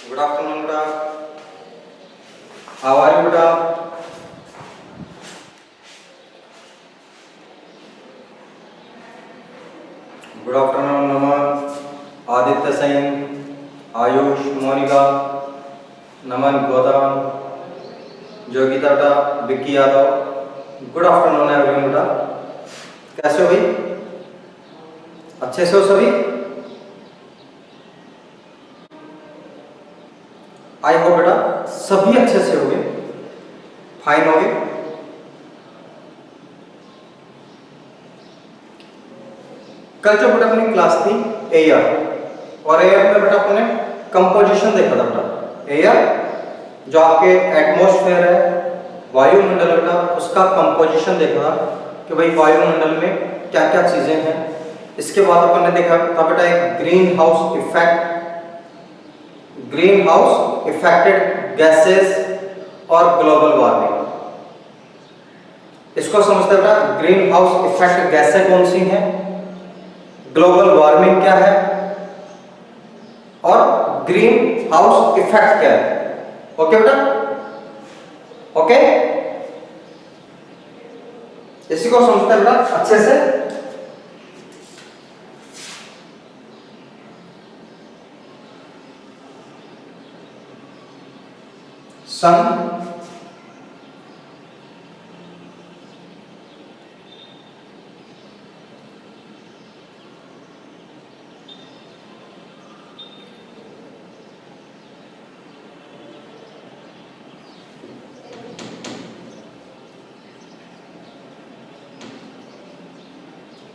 Good afternoon, beta. How are you, beta? Good afternoon, Naman, Aditya Sain, Ayush, Monica, Naman, Gautam, Jogita, beta, Vicky Yadav. Good afternoon, everyone, beta. कैसे हो भाई? अच्छे से हो सभी? I hope बेटा सभी अच्छे से होंगे, फाइन होंगे। कल जो बेटा अपनी क्लास थी एयर, और एयर में बेटा अपने कंपोजिशन देखा था बेटा। एयर जो आपके एटमॉस्फेयर है, वायुमंडल है बेटा, उसका कंपोजिशन देखा था कि भाई वायुमंडल में क्या क्या चीजें हैं। इसके बाद अपन ने देखा था बेटा एक green house effect, green house affected gases और ग्लोबल वार्मिंग। इसको समझते हैं बेटा, ग्रीन हाउस इफेक्ट गैसें कौन सी हैं, ग्लोबल वार्मिंग क्या है और ग्रीन हाउस इफेक्ट क्या है। ओके बेटा, ओके, इसी को समझते हैं बेटा अच्छे से। सन,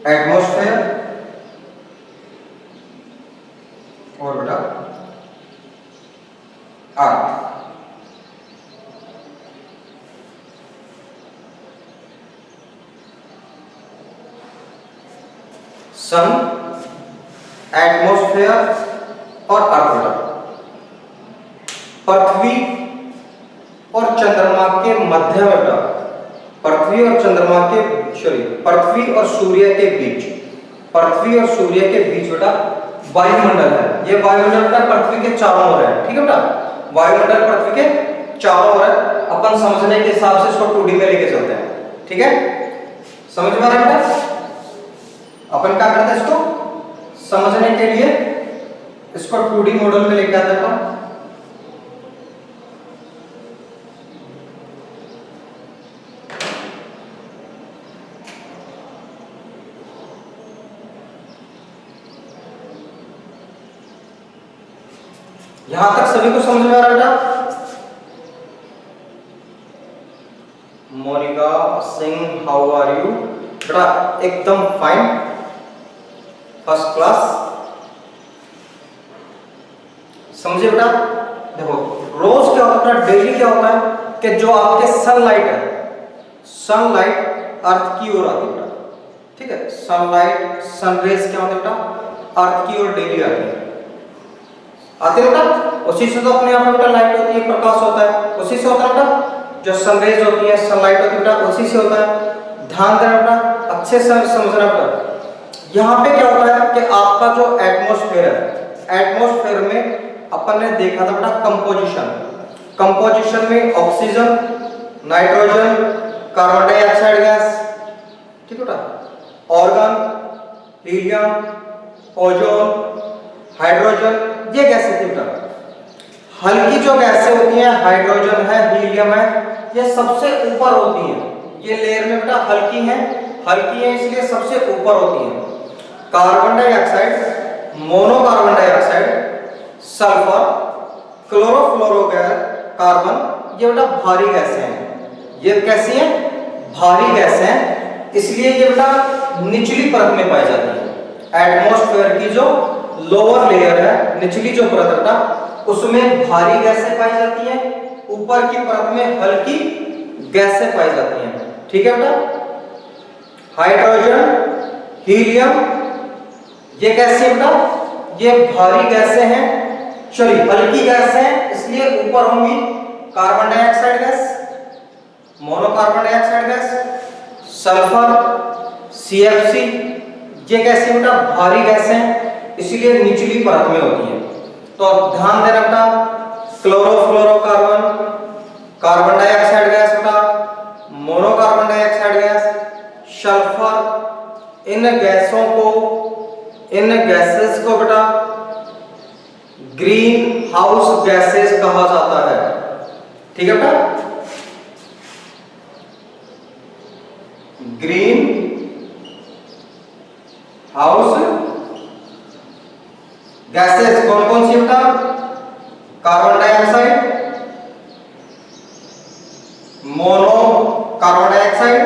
एटमॉस्फेयर और बेटा अर्थ। सन, एटमॉस्फेयर और अर्थ बेटा पृथ्वी और चंद्रमा के मध्य में बेटा, पृथ्वी और चंद्रमा के पृथ्वी और सूर्य के बीच, पृथ्वी और सूर्य के बीच बेटा वायुमंडल है। ये वायुमंडल का पृथ्वी के चारों ओर है, ठीक है बेटा, वायुमंडल पृथ्वी के चारों ओर है। अपन समझने के हिसाब से इसको 2D में लेके चलते हैं, ठीक है, समझ में आ रहा है बेटा। अपन क्या करते हैं, इसको समझने के लिए इसको 2D मॉडल में लेके आते हैं। यहां तक सभी को समझ में आ रहा है बेटा? Monika Singh, how are you बेटा? एकदम फाइन, फर्स्ट क्लास। समझे बेटा? देखो रोज क्या होता है, डेली क्या होता है कि जो आपके सनलाइट है, सनलाइट अर्थ की ओर आती है बेटा, ठीक है, सनलाइट सनरेज क्या होता है बेटा, अर्थ की ओर डेली आती है, आते हैं बेटा। उसी से तो अपने आप बेटा लाइट होती है, प्रकाश होता है, उसी से होता है बेटा। जो सनरेज होती है, सनलाइट होती है बेटा, उसी से होता है। ध्यान देना बेटा, अच्छे से समझना बेटा। यहाँ पे क्या होता है कि आपका जो एटमॉस्फेयर है, एटमॉस्फेयर में अपन ने देखा था बेटा कंपोजिशन, कंपोजिशन में oxygen, nitrogen, carbon dioxide gas, ठीक है बेटा, ऑर्गन, हीलियम, ओजोन, हाइड्रोजन, ये गैसें थी बेटा। हल्की जो गैसें होती हैं, हाइड्रोजन है, हीलियम है, ये सबसे ऊपर होती हैं। ये लेयर में बेटा हल्की हैं, हल्की हैं इसलिए सबसे ऊपर होती हैं। Carbon dioxide, monocarbon dioxide, sulphur, chlorofluoro gas, carbon, ये बेटा भारी गैसें हैं। ये कैसी हैं? भारी गैसें हैं, इसलिए ये बेटा निचली परत में पाई जाती है। एटमॉस्फेयर की जो लोअर लेयर है, निचली जो परत है बेटा, उसमें भारी गैसें पाई जाती हैं, ऊपर की परत में हल्की गैसें पाई जाती हैं, ठीक है बेटा। हाइड्रोजन, हीलियम, ये कैसे बेटा? ये भारी गैसें हैं, चलिए हल्की गैस हैं इसलिए ऊपर होंगी। Carbon dioxide gas, monocarbon dioxide gas, sulphur, CFC, ये कैसी बेटा? भारी गैस हैं, इसीलिए निचली परत में होती है। तो ध्यान देना बेटा, क्लोरोफ्लोरोकार्बन, कार्बन डाइऑक्साइड गैस बेटा, मोनोकार्बन डाइऑक्साइड गैस, सल्फर, इन गैसेस को बेटा ग्रीन हाउस गैसेस कहा जाता है। ठीक है बेटा, ग्रीन हाउस गैसेस कौन कौन सी बेटा? Carbon dioxide, mono carbon dioxide,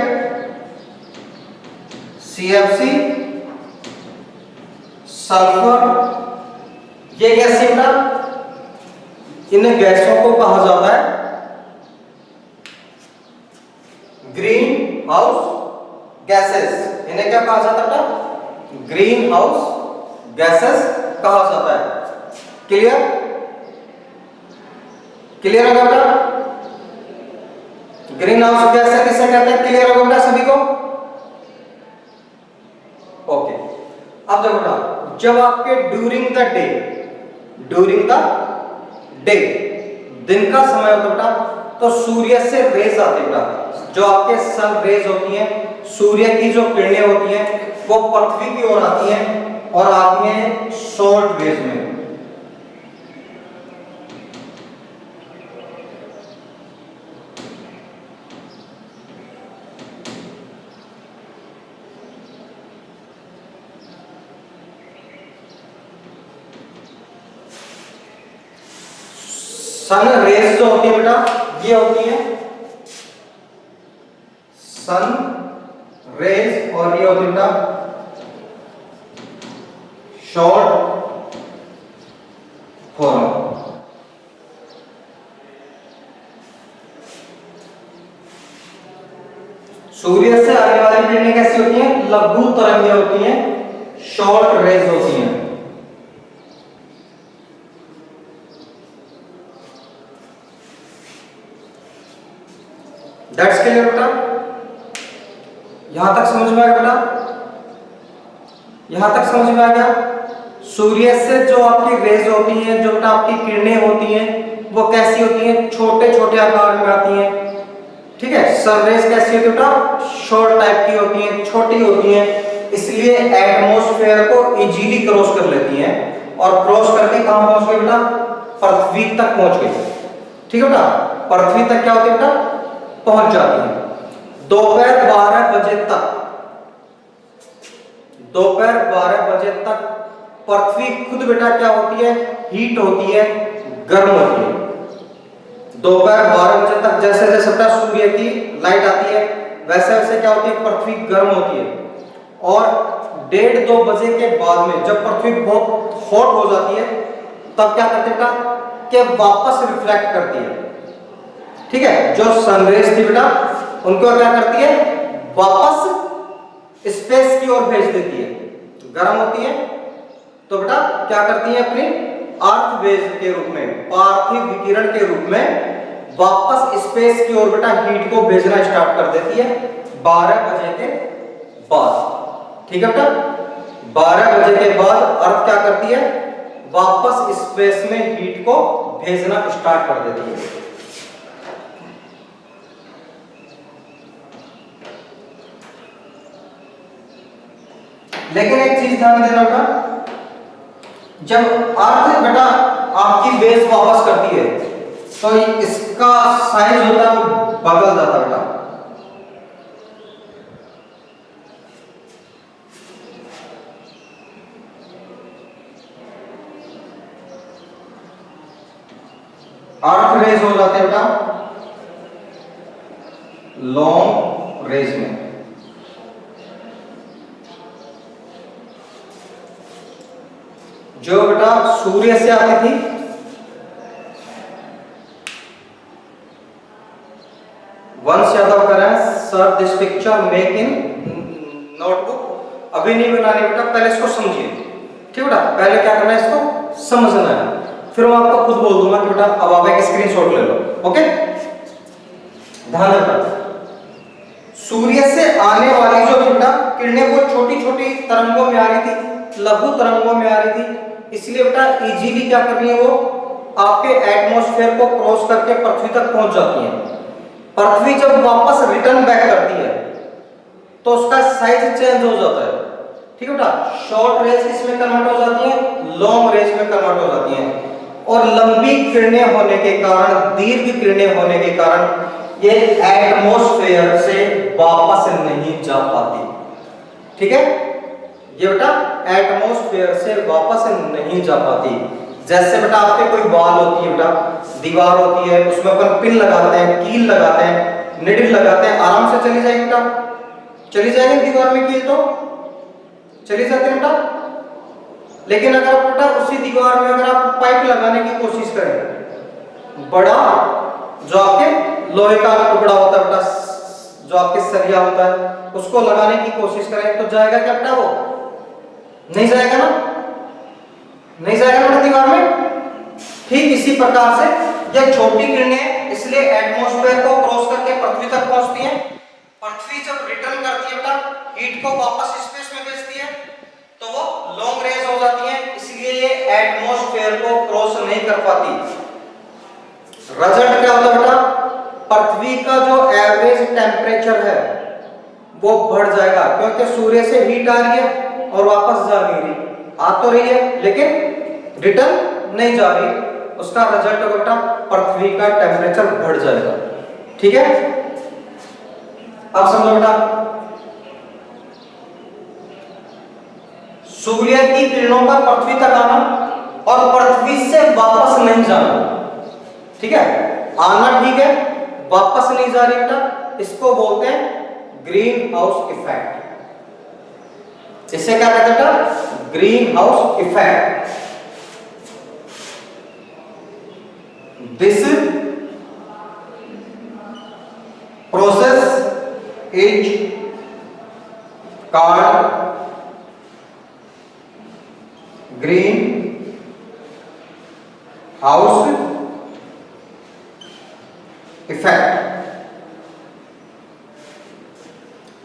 CFC, sulphur, ये गैस है बेटा। इन गैसों को कहा जाता है ग्रीन हाउस गैसेस। इन्हें क्या कहा जाता है बेटा? ग्रीन हाउस गैसेस कहा जाता है। क्लियर? क्लियर होगा बेटा? ग्रीन हाउस गैसेस किसे कहते हैं? क्लियर होगा बेटा सभी को? ओके। अब देखो बेटा, जब आपके ड्यूरिंग द डे दिन का समय होता बेटा, तो सूर्य से रेज आते बेटा, जो आपके सन रेज होती हैं, सूर्य की जो किरणें होती हैं वो पृथ्वी की ओर आती हैं और आती हैं शॉर्ट वेव में। सन रेज जो होती है बेटा, ये होती है सन रेज, और ये होती है बेटा शॉर्ट फॉर्म। सूर्य से आने वाली किरणें कैसी होती हैं? लघु तरंगें होती हैं, शॉर्ट रेज होती हैं। दैट्स क्लियर बेटा? यहां तक समझ में आ गया बेटा? यहां तक समझ में आ गया? सूर्य से जो आपकी रेज होती हैं, जो बेटा आपकी किरणें होती हैं, वो कैसी होती हैं? छोटे छोटे आकार में आती हैं। ठीक है, सन रेज कैसी होती है बेटा? शॉर्ट टाइप की होती हैं, छोटी होती हैं, इसलिए एटमॉस्फेयर को इजीली क्रॉस कर लेती हैं, और क्रॉस करके कहां पहुंच गई बेटा? पृथ्वी तक पहुंच गई। ठीक है बेटा, पृथ्वी तक क्या होती है बेटा? पहुंच जाती है। दोपहर 12 बजे तक पृथ्वी खुद बेटा क्या होती है? हीट होती है, गर्म होती है। दोपहर 12 बजे तक जैसे जैसे बेटा सूर्य की लाइट आती है, वैसे वैसे क्या होती है? पृथ्वी गर्म होती है। और 1:30-2 बजे के बाद में जब पृथ्वी बहुत हॉट हो जाती है, तब क्या करते बेटा? कि वापस रिफ्लेक्ट करती है। ठीक है, जो सनरेज थी बेटा, उनको क्या करती है? वापस स्पेस की ओर भेज देती है। गर्म होती है तो बेटा क्या करती है? अपनी अर्थ वेव के रूप में, पार्थिव विकिरण के रूप में वापस स्पेस की ओर बेटा हीट को भेजना स्टार्ट कर देती है 12 बजे के बाद। ठीक है बेटा, 12 बजे के बाद अर्थ क्या करती है? वापस स्पेस में हीट को भेजना स्टार्ट कर देती है। लेकिन एक चीज ध्यान देना बेटा, जब अर्थ बेटा आपकी बेस वापस करती है, तो इसका साइज होता है वो बदल जाता है बेटा। अर्थ रेज हो जाते हैं बेटा लॉन्ग रेज में। जो बेटा सूर्य से आती थी, वंश यादव कर रहे हैं sir this picture make in notebook. अभी नहीं बनाने बेटा, पहले इसको समझिए। ठीक बेटा, पहले क्या करना है? इसको समझना है, फिर मैं आपको खुद बोल दूंगा कि बेटा अब आप एक स्क्रीनशॉट ले लो। ओके, ध्यान रखना, सूर्य से आने वाली जो बेटा किरणें वो छोटी छोटी तरंगों में आ रही थी, लघु तरंगों में आ रही थी, इसलिए बेटा इजीली क्या कर रही है वो आपके एटमॉस्फेयर को क्रॉस करके पृथ्वी तक पहुंच जाती है। पृथ्वी जब वापस रिटर्न बैक करती है तो उसका साइज चेंज हो जाता है। ठीक है बेटा, शॉर्ट रेज किसमें कन्वर्ट हो जाती है, लॉन्ग रेज में कन्वर्ट हो जाती हैं। और लंबी किरणें होने के कारण, दीर्घ किरणें होने के कारण ये एटमॉस्फेयर से वापस नहीं जा पाती। ठीक है, ये बेटा एटमॉस्फेयर से वापस नहीं जा पाती। जैसे बेटा आपके कोई वॉल होती है, बेटा दीवार होती है, उसमें अपन पिन लगाते हैं, कील लगाते हैं, निडल लगाते हैं, आराम से चली जाएगी बेटा, चली जाएगी दीवार में कील तो चली जाती है बेटा। लेकिन अगर बेटा उसी दीवार में अगर आप पाइप लगाने की कोशिश करें, बड़ा जो आपके लोहे का टुकड़ा होता है बेटा, जो आपके सरिया होता है, उसको लगाने की कोशिश करें तो जाएगा क्या बेटा, वो नहीं जाएगा ना, नहीं जाएगा बेटा दीवार में। ठीक इसी प्रकार से ये छोटी किरणें इसलिए एटमॉस्फेयर को क्रॉस करके पृथ्वी तक पहुंचती हैं। पृथ्वी जब रिटर्न करती है बेटा, हीट को वापस स्पेस में भेजती है, तो वो लॉन्ग रेज हो जाती है, इसलिए ये एटमॉस्फेयर को क्रॉस नहीं कर पाती। रिजल्ट क्या होता है बेटा, पृथ्वी का जो एवरेज टेम्परेचर है वो बढ़ जाएगा, क्योंकि सूर्य से हीट आ रही है और वापस जा नहीं रही, आ तो रही है लेकिन रिटर्न नहीं जा रही। उसका रिजल्ट होगा बेटा पृथ्वी का टेम्परेचर बढ़ जाएगा। ठीक है, अब समझो बेटा, सूर्य की किरणों का पृथ्वी तक आना और पृथ्वी से वापस नहीं जाना। ठीक है, आना ठीक है, वापस नहीं जा रही बेटा, इसको बोलते हैं ग्रीन हाउस इफेक्ट। इसे क्या कहते हैं बेटा, green house effect. This process is called green house effect.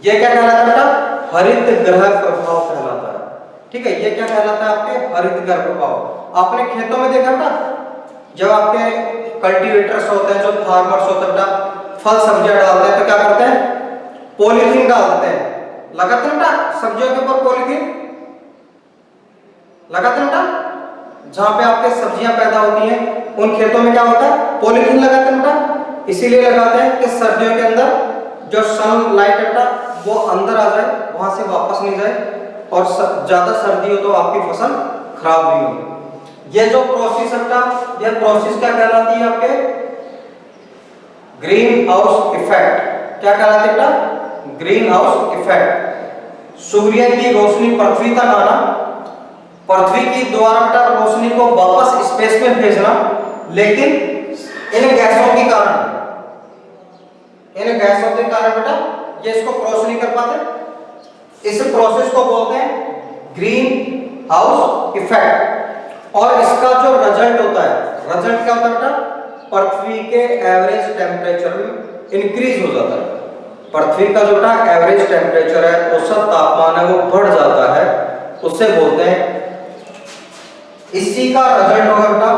ये क्या कहलाता है बेटा, हरित ग्रह प्रभाव कहलाता है। ठीक है, ये क्या कहलाता है, आपके हरित ग्रह प्रभाव। आपने खेतों में देखा बेटा, जब आपके कल्टीवेटर्स होते हैं, जो फार्मर्स होते हैं बेटा, फल सब्जियां डालते हैं तो क्या करते हैं, पॉलीथीन डाल देते हैं, लगाते हैं बेटा सब्जियों के ऊपर पॉलीथीन लगाते हैं बेटा। जहां पे आपके सब्जियां पैदा होती हैं उन खेतों में क्या होता है, पॉलीथीन लगाते हैं बेटा। इसीलिए लगाते हैं कि सर्दियों के अंदर जो सनलाइट है बेटा वो अंदर आ जाए, वहां से वापस नहीं जाए, और ज्यादा सर्दी हो तो आपकी फसल खराब नहीं हो। ये जो प्रोसेस है बेटा, ये प्रोसेस क्या कहलाती है, आपके ग्रीन हाउस इफेक्ट। क्या कहलाती है बेटा, ग्रीन हाउस इफेक्ट। सूर्य की रोशनी पृथ्वी तक आना, पृथ्वी की द्वारा बेटा रोशनी को वापस स्पेस में भेजना, लेकिन इन गैसों के कारण, इन गैसों के कारण बेटा ये इसको क्रॉस नहीं कर पाते। इस प्रोसेस को बोलते हैं ग्रीन हाउस इफेक्ट। और इसका जो रिजल्ट होता है, रिजल्ट क्या होता है बेटा, पृथ्वी के एवरेज टेम्परेचर में इंक्रीज हो जाता है। पृथ्वी का जो बेटा एवरेज टेम्परेचर है, औसत तापमान है, वो बढ़ जाता है, उसे बोलते हैं। इसी का रिजल्ट होगा बेटा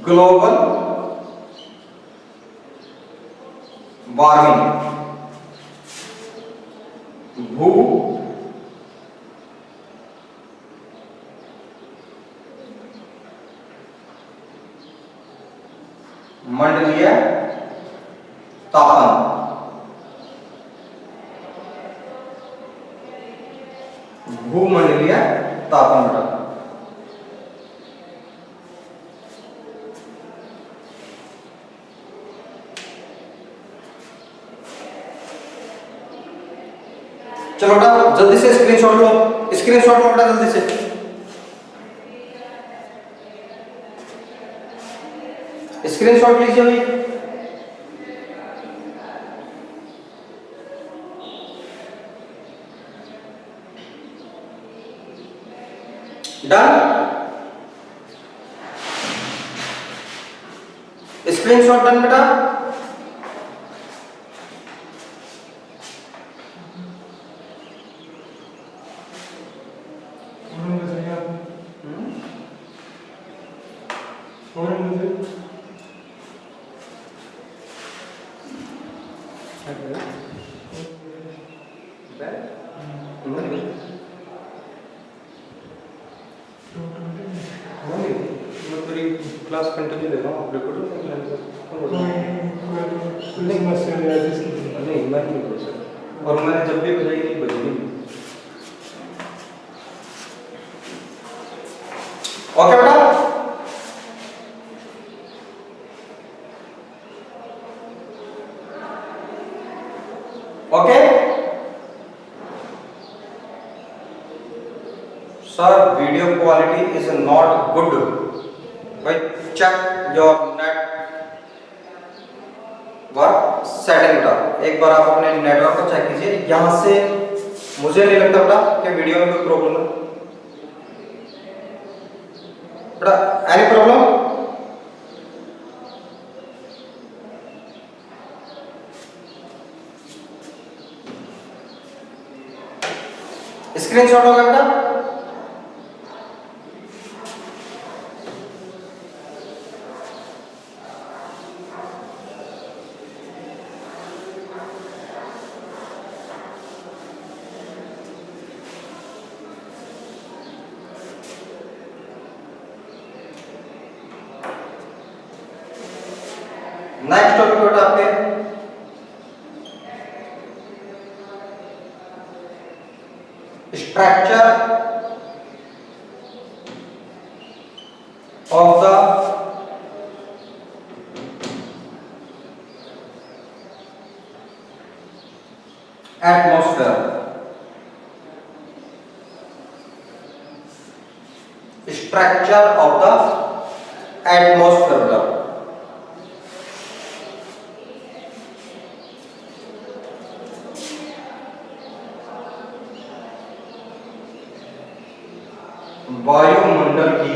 ग्लोबल वार्मिंग, भू मंडलीय तापमान, भूमंडलीय तापमान। चलो बेटा जल्दी से स्क्रीनशॉट लो, स्क्रीनशॉट लो बेटा जल्दी से, स्क्रीनशॉट लीजिए भाई। डन, स्क्रीनशॉट डन बेटा। और मुझे क्लास कंटिन्यू ले रहा हूँ रिकॉर्ड नहीं समस्या नहीं है जिसकी नहीं मैं नहीं बोल सकता और मैंने जब भी बजाई नहीं बजी ओके बेटा okay sir video quality is not good भाई check your network setting का एक बार आप अपने नेटवर्क को चेक कीजिए यहां से मुझे नहीं लगता बेटा कि वीडियो में कोई प्रॉब्लम है बेटा एनी प्रॉब्लम स्क्रीनशॉट होगा बेटा नेक्स्ट टॉपिक बेटा आपके structure of the atmosphere structure of the atmosphere वायुमंडल की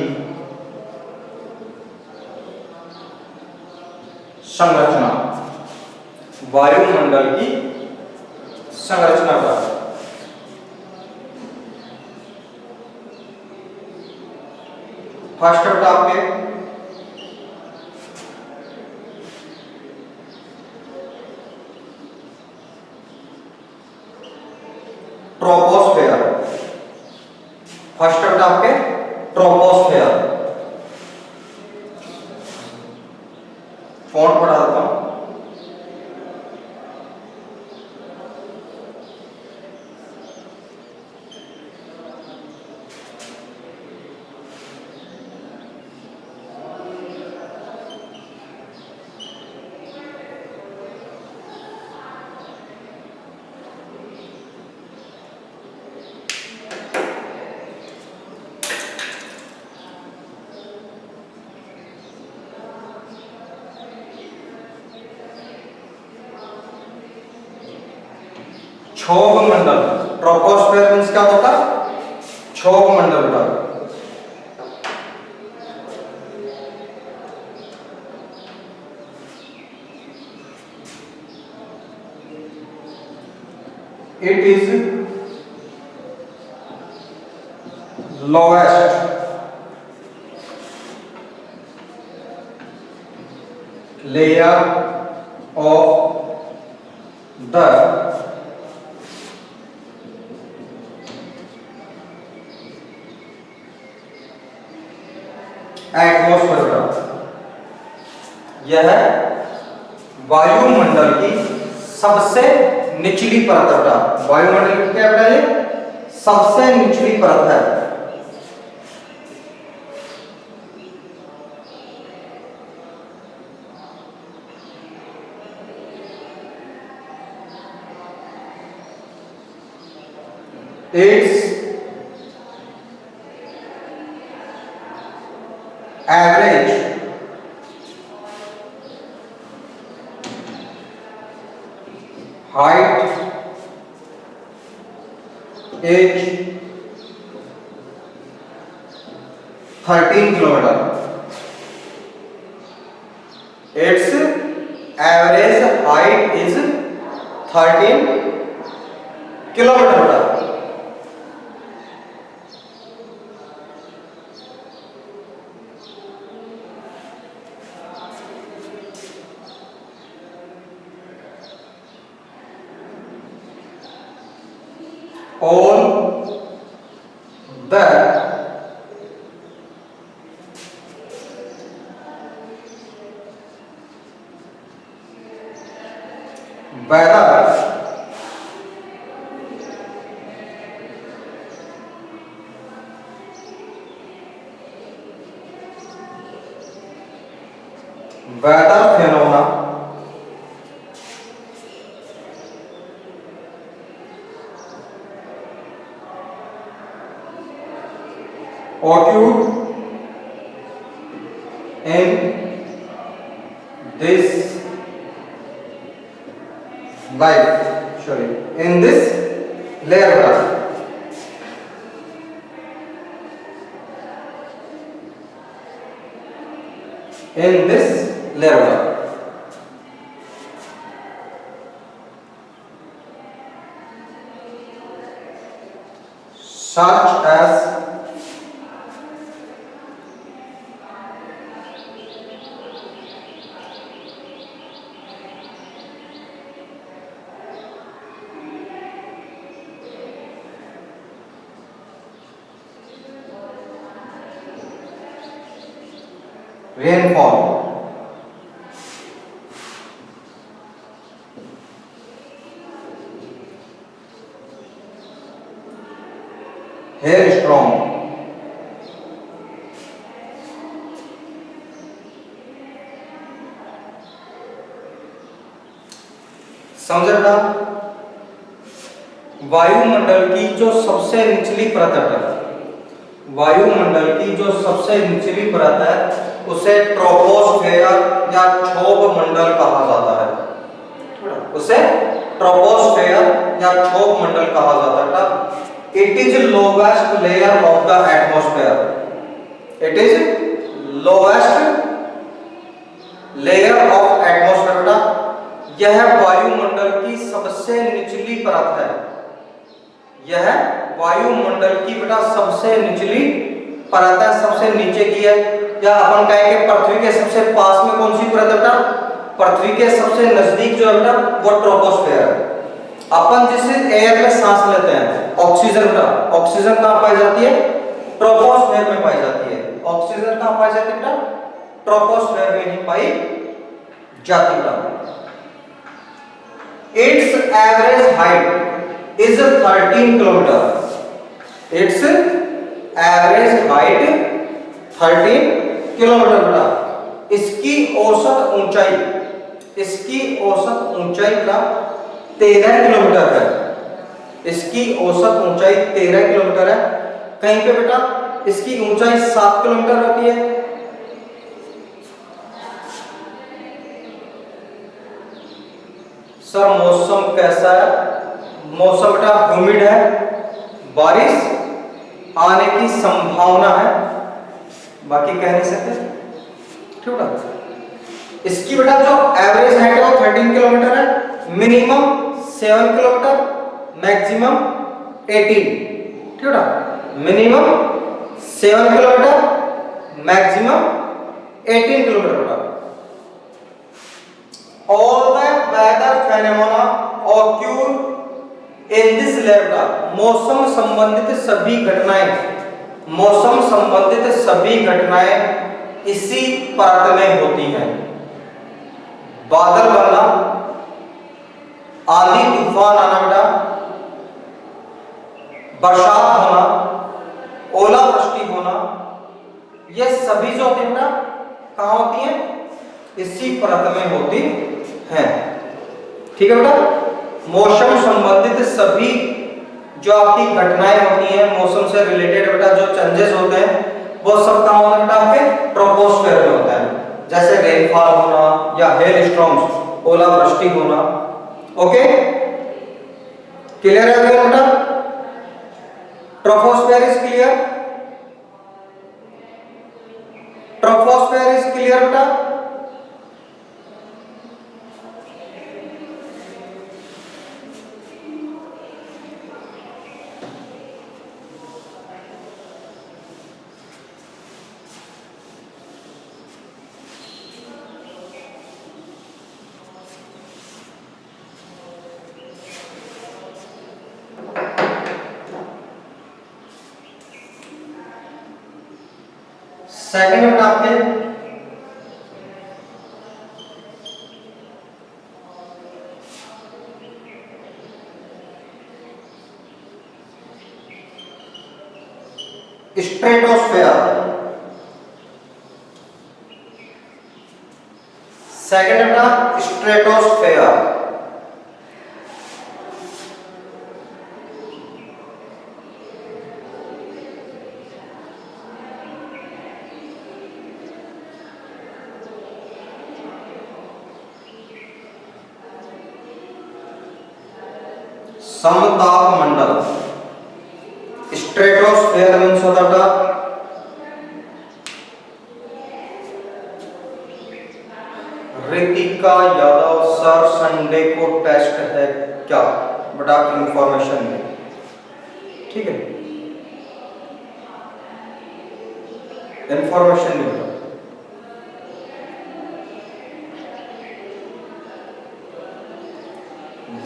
संरचना वायुमंडल की संरचना का फर्स्ट बेटा आपके ट्रोपोस्फेयर फर्स्ट बेटा आपके ट्रोपोस्फेयर फॉन्ट पढ़ा देता हूं क्षोभ मंडल ट्रोपोस्फेयर मींस क्या होता है क्षोभ मंडल का it is lowest layer of the atmosphere का यह वायुमंडल की सबसे निचली परत है वायुमंडल की क्या है सबसे निचली परत है its average height is 13 kilometer. Its average height is 13 kilometer. all the weather phenomena occurred in this layer in this layer such as rainfall, hailstorm, समझ रहा? वायुमंडल की जो सबसे निचली परत है, वायुमंडल की जो सबसे निचली परत है उसे ट्रोपोस्फेयर या क्षोभ मंडल कहा जाता है। उसे ट्रोपोस्फेयर या क्षोभ मंडल कहा जाता है। It is lowest layer of the atmosphere. It is lowest layer of atmosphere. यह वायुमंडल की सबसे निचली परत है। यह वायुमंडल की बेटा सबसे निचली परत है, सबसे नीचे की है। या अपन कहेंगे पृथ्वी के सबसे पास में कौन सी परत है बेटा? पृथ्वी के सबसे नजदीक जो है बेटा वो ट्रोपोस्फेयर है। अपन जिस एयर में सांस लेते हैं ऑक्सीजन का, ऑक्सीजन कहां पाई जाती है? ट्रोपोस्फेयर में पाई जाती है। ऑक्सीजन कहां पाई जाती है बेटा? ट्रोपोस्फेयर में ही पाई जाती है। Its average height is 13 kilometer। Its average height 13 kilometre बेटा। इसकी औसत ऊंचाई, इसकी औसत ऊंचाई का 13 किलोमीटर है। इसकी औसत ऊंचाई 13 किलोमीटर है। कहीं पे बेटा इसकी ऊंचाई 7 किलोमीटर होती है। सर मौसम कैसा है? मौसम बेटा ह्यूमिड है, बारिश आने की संभावना है, बाकी कह नहीं सकते। ठीक है। इसकी बेटा जो एवरेज हाइट है वो 13 किलोमीटर है, मिनिमम 7 किलोमीटर, मैक्सिमम 18। ठीक है। मिनिमम 7 किलोमीटर, मैक्सिमम 18 किलोमीटर बेटा। All the weather phenomena occur in this layer। मौसम संबंधित सभी घटनाएं, मौसम संबंधित सभी घटनाएं इसी परत में होती हैं। बादल बनना, आंधी तूफान आना बेटा, बरसात होना, ओलावृष्टि होना, ये सभी जो होती है बेटा कहां होती है? इसी परत में होती है। ठीक है बेटा। मौसम संबंधित सभी जो आपकी घटनाएं होती हैं, मौसम से रिलेटेड बेटा जो चेंजेस होते हैं वो सब कहां होता है बेटा? आपके ट्रोपोस्फेयर में होता है। जैसे रेनफॉल होना या हेल स्टॉर्म्स, ओलावृष्टि होना। ओके, क्लियर है बेटा? Troposphere is clear? Troposphere is clear बेटा? सेकंड में आपके स्ट्रेटोस्फेयर, सेकंड अपना स्ट्रेटोस्फेयर। समताप मंडल, स्ट्रेटोस्फेयर मीन्स होता था रितिका यादव सर संडे को टेस्ट है क्या, बड़ा इंफॉर्मेशन है, ठीक है, इंफॉर्मेशन नहीं होता।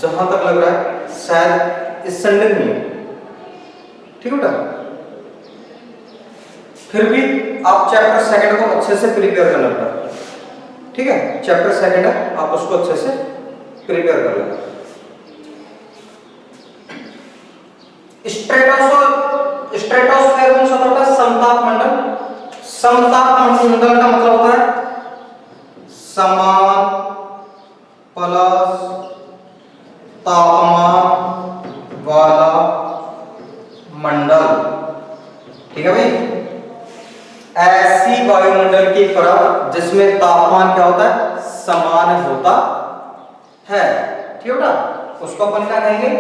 जहां तक लग रहा है शायद इस संडे नहीं है, ठीक है बेटा। फिर भी आप चैप्टर सेकंड को अच्छे से प्रिपेयर करना बेटा, ठीक है। चैप्टर सेकंड है, आप उसको अच्छे से प्रिपेयर कर लेना। स्ट्रेटोस्फेयर मींस होता है समताप मंडल। समताप मंडल का मतलब होता है समान प्लस तापमान वाला मंडल, ठीक है भाई। ऐसी वायुमंडल की परत जिसमें तापमान क्या होता है, समान होता है, ठीक है बेटा। उसको अपन क्या कहेंगे,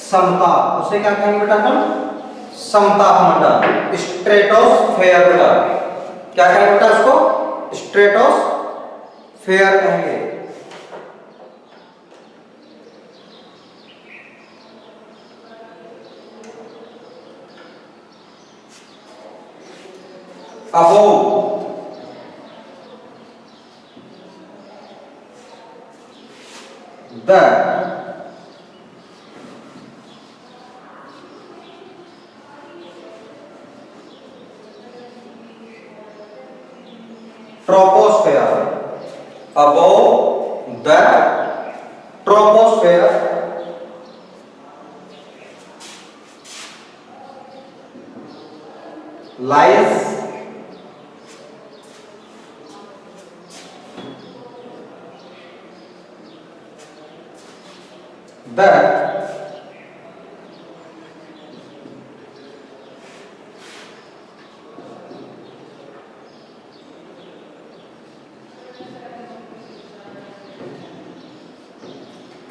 समताप। उसे क्या कहेंगे बेटा अपन, समताप मंडल, स्ट्रेटोस्फेयर बेटा। क्या कहेंगे बेटा उसको, स्ट्रेटोस्फेयर कहेंगे। above the troposphere, above the troposphere lies the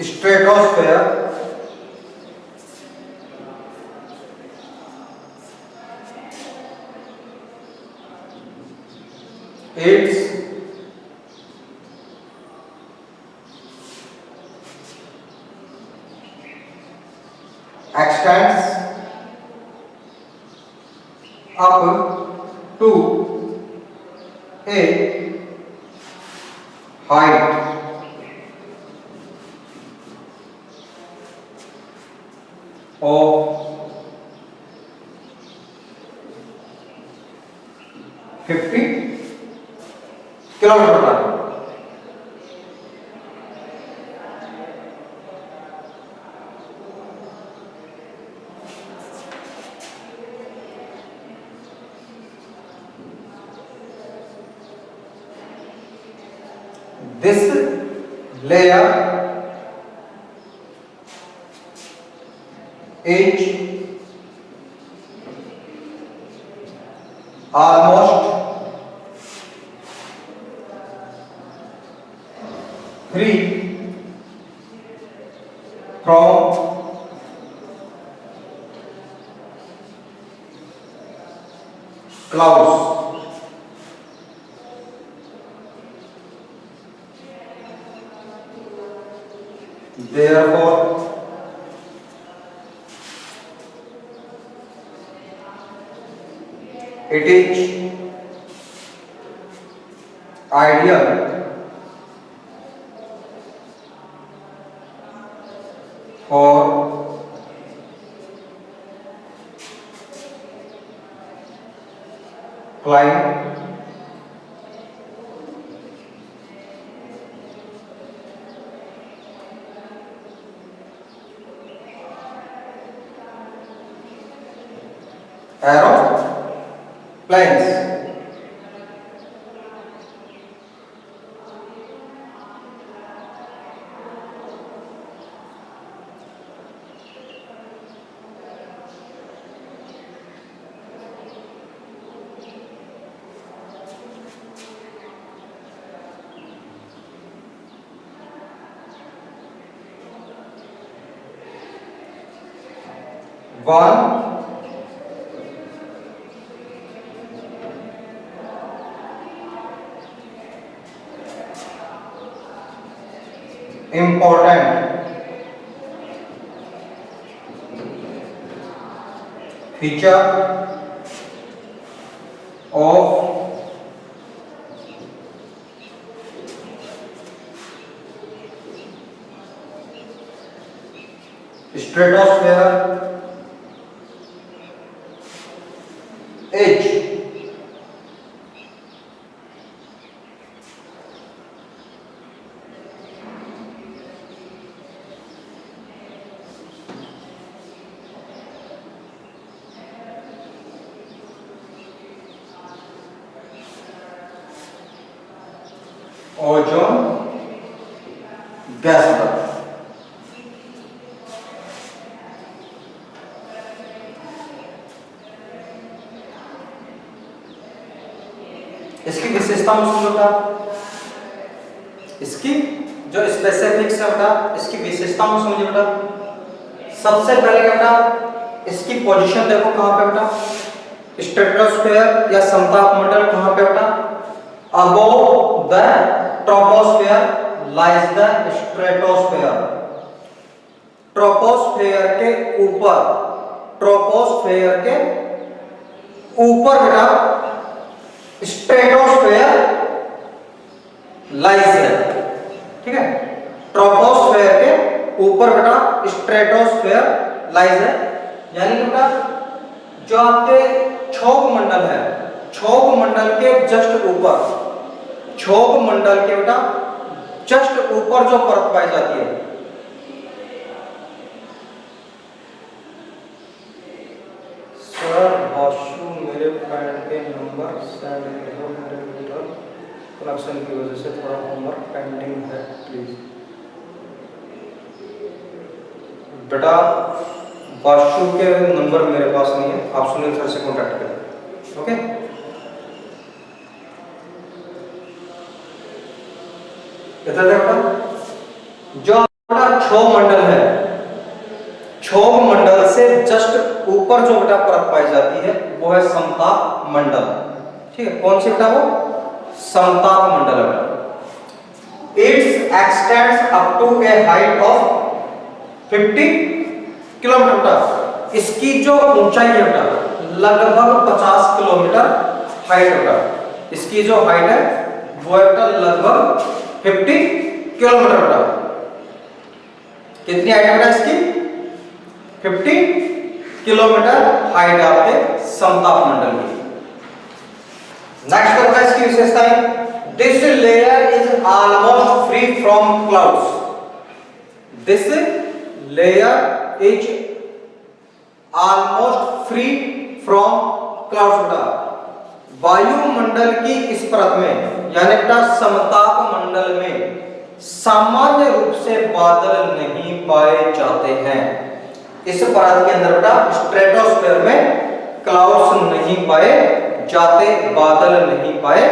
stratosphere its extends up to a height of 50 kilometre पर। This layer is almost free from clouds. Therefore, it is ideal for flying, aeroplanes, one important feature of stratosphere is ozone gas bulb. इसकी विशेषता बेटा, इसकी जो specifics है बेटा, इसकी विशेषता में समझिए बेटा। सबसे पहले बेटा इसकी पोजीशन देखो कहां पे बेटा, स्ट्रेटोस्फेयर या समताप मंडल कहां पे बेटा, above the troposphere lies the stratosphere. Troposphere के ऊपर, ट्रोपोस्फेयर के ऊपर बेटा स्ट्रेटोस्फेयर लाइज है, ठीक है। ट्रोपोस्फेयर के ऊपर बेटा स्ट्रेटोस्फेयर लाइज है, यानी कि बेटा जो आपके क्षोभ मंडल है, क्षोभ मंडल के जस्ट ऊपर, क्षोभ मंडल के बेटा जस्ट ऊपर जो परत पाई जाती है, सर वाशू मेरे फ्रेंड के नंबर सेंड करो, मेरे कंप्यूटर कनेक्शन की वजह से थोड़ा होमवर्क पेंडिंग है, प्लीज। बेटा वाशु के नंबर मेरे पास नहीं है, आप सुनील सर से कांटेक्ट करें, ओके। इधर देखो जो आपका क्षोभ मंडल है, क्षोभ मंडल से जस्ट ऊपर जो बेटा परत पाई जाती है वो है समताप मंडल, ठीक है। कौन सी बेटा, वो समताप मंडल है बेटा। It's extends up to a height of 50 kilometre बेटा। इसकी जो ऊंचाई है बेटा लगभग 50 किलोमीटर हाइट है बेटा। इसकी जो हाइट है वो है बेटा लगभग 50 किलोमीटर बेटा। कितनी हाइट है बेटा इसकी, 50 किलोमीटर हाइट आपके समताप मंडल की। नेक्स्ट बेटा इसकी विशेषताएं, this layer is almost free from clouds. This layer is almost free from clouds बेटा। वायुमंडल की इस परत में यानी बेटा समताप मंडल में सामान्य रूप से बादल नहीं पाए जाते हैं। इस परत के अंदर बेटा स्ट्रेटोस्फेयर में क्लाउड्स नहीं पाए जाते, बादल नहीं पाए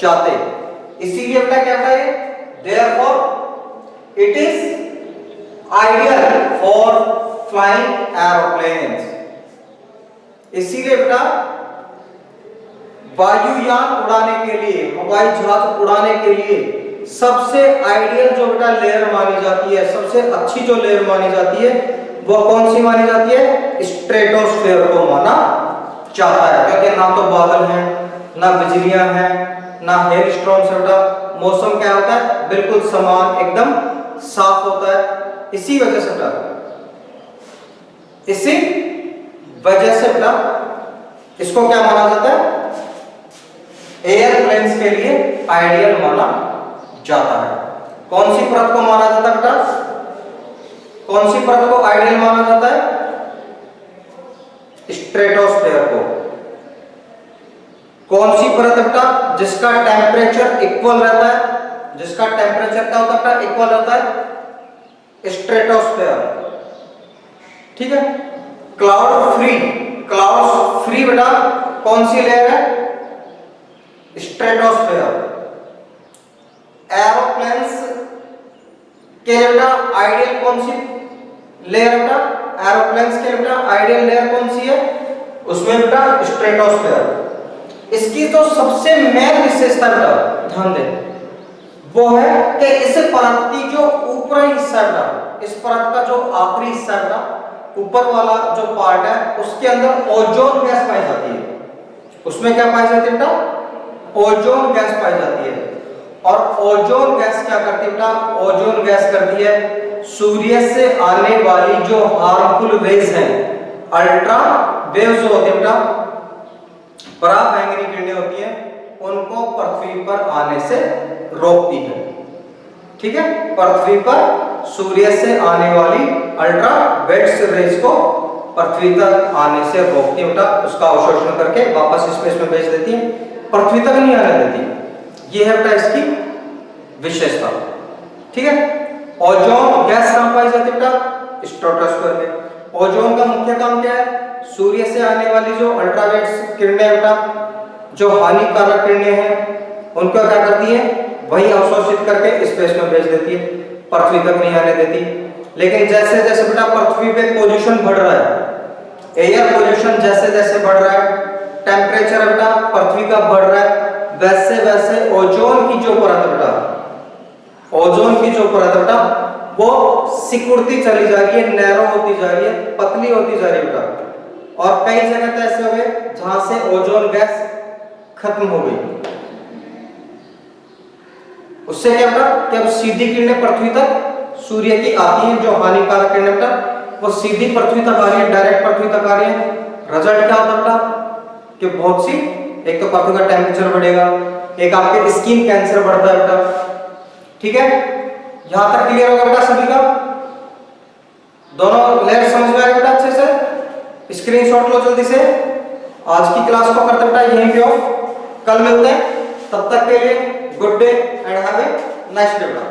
जाते। इसीलिए बेटा क्या है, therefore it is ideal for flying aeroplanes। इसीलिए बेटा वायुयान उड़ाने के लिए, हवाई जहाज उड़ाने के लिए सबसे आइडियल जो बेटा लेयर मानी जाती है, सबसे अच्छी जो लेयर मानी जाती है वो कौन सी मानी जाती है, स्ट्रेटोस्फेयर को माना जाता है। क्योंकि ना तो बादल हैं, ना बिजलियां हैं, ना हेल स्टॉर्म्स है बेटा। मौसम क्या होता है, बिल्कुल समान, एकदम साफ होता है। इसी वजह से बेटा, इसी वजह से बेटा इसको क्या माना जाता है, एयरप्लेन्स के लिए आइडियल माना जाता है। कौन सी परत को माना जाता है बेटा? कौन सी परत को आइडियल माना जाता है? स्ट्रेटोस्फेयर को। कौन सी परत है बेटा? जिसका टेम्परेचर इक्वल रहता है। जिसका टेम्परेचर क्या होता है? इक्वल रहता है, स्ट्रेटोस्फेयर। ठीक है। क्लाउड फ्री, क्लाउड फ्री बेटा कौन सी लेयर है? स्ट्रेटोस्फेयर। एरोप्लेन्स के लिए बेटा आइडियल कौन सी लेयर बेटा? एरोप्लेन्स के लिए बेटा आइडियल लेयर कौन सी है? उसमें बेटा स्ट्रेटोस्फेयर। इसकी तो सबसे मेन विशेषता बेटा ध्यान दें, वो है कि इस परत की जो ऊपरी हिस्सा है बेटा, इस परत का जो आखिरी हिस्सा है बेटा, ऊपर वाला जो पार्ट है, उसके अंदर ओजोन गैस पाई जाती है। उसमें क्या पाई जाती है बेटा? ओजोन गैस पाई जाती है। और ओजोन गैस क्या करती है बेटा? ओजोन गैस करती है सूर्य से आने वाली जो हार्मफुल रेज हैं, अल्ट्रा वेव्स जो होती है बेटा, पराबैंगनी किरणें होती हैं, उनको पृथ्वी पर आने से रोकती है। ठीक है। पृथ्वी पर सूर्य से आने वाली अल्ट्रा वायलेट रेज को पृथ्वी तक आने से रोकती है बेटा, उसका अवशोषण करके वापस स्पेस में भेज देती है, पृथ्वी तक नहीं आने देती। ये है बेटा इसकी विशेषता। ठीक है। ओजोन गैस कहां पाई जाती है बेटा? स्ट्रेटोस्फीयर में। ओजोन का मुख्य काम क्या है? सूर्य से आने वाली जो अल्ट्रावायलेट किरणें हैं बेटा, जो हानिकारक किरणें हैं, उनको क्या करती है? वही अवशोषित करके स्पेस में भेज देती है, पृथ्वी तक नहीं आने देती। लेकिन जैसे जैसे बेटा पृथ्वी पे पोल्यूशन बढ़ रहा है, एयर पोल्यूशन जैसे जैसे बढ़ रहा है, टेम्परेचर बेटा पृथ्वी का बढ़ रहा है, वैसे वैसे ओजोन की जो परत बेटा, ओजोन की जो परत बेटा वो सिकुड़ती चली जा रही है, नैरो होती जा रही है, पतली होती जा रही है बेटा। और कई जगह तो ऐसे हो गए जहां से ओजोन गैस खत्म हो गई। उससे क्या बेटा कि अब सीधी किरणें पृथ्वी तक सूर्य की आती हैं, जो हानिकारक किरणें बेटा वो सीधी पृथ्वी तक आ रही है, डायरेक्ट पृथ्वी तक आ रही है। रिजल्ट क्या होता है बेटा कि बहुत सी, एक तो पृथ्वी का टेम्परेचर बढ़ेगा, एक आपके स्किन कैंसर बढ़ता है बेटा। ठीक है। यहां तक क्लियर होगा बेटा सभी का? दोनों लेयर समझ में आए बेटा अच्छे से? स्क्रीनशॉट लो जल्दी से। आज की क्लास को करते बेटा यहीं पे ऑफ, कल मिलते हैं, तब तक के लिए good day and have a nice day बेटा।